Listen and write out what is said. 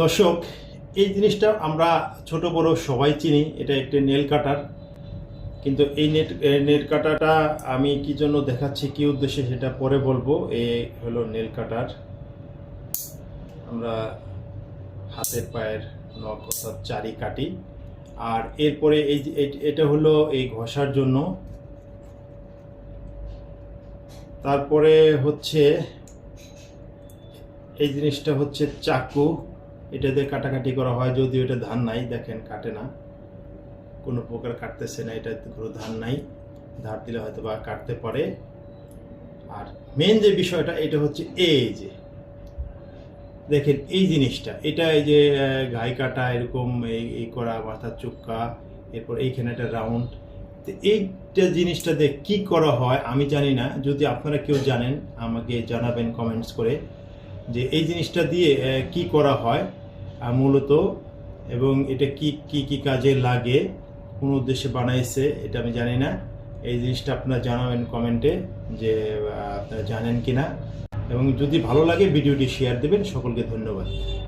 দর্শক, এই জিনিসটা আমরা ছোট বড় সবাই চিনি। এটা একটি নেল কাটার। কিন্তু এই নেল কাটাটা আমি কি জন্য দেখাচ্ছি, কি উদ্দেশ্যে, সেটা পরে বলবো। এই হলো নেল কাটার। আমরা হাতের পায়ের নখ অর্থাৎ চারি কাটি। আর এরপরে এটা হলো এই ঘষার জন্য। তারপরে হচ্ছে এই জিনিসটা হচ্ছে চাকু। এটা দিয়ে কাটাকাটি করা হয়, যদিও এটা ধান নাই, দেখেন কাটে না, কোনো প্রকার কাটতেছে না। এটা কোনো ধান নাই, ধার দিলে হয়তো বা কাটতে পারে। আর মেন যে বিষয়টা, এটা হচ্ছে এই যে দেখেন এই জিনিসটা, এটা এই যে ঘাই কাটা এরকম এই করা, মাথার চুক্কা, এরপর এইখানে একটা রাউন্ড। তো এইটা জিনিসটা দিয়ে কী করা হয় আমি জানি না। যদি আপনারা কেউ জানেন আমাকে জানাবেন কমেন্টস করে, যে এই জিনিসটা দিয়ে কি করা হয় মূলত, এবং এটা কি কি কি কাজে লাগে, কোন উদ্দেশ্যে বানাইছে এটা আমি জানি না। এই জিনিসটা আপনারা জানাবেন কমেন্টে যে আপনারা জানেন কিনা, এবং যদি ভালো লাগে ভিডিওটি শেয়ার দেবেন। সকলকে ধন্যবাদ।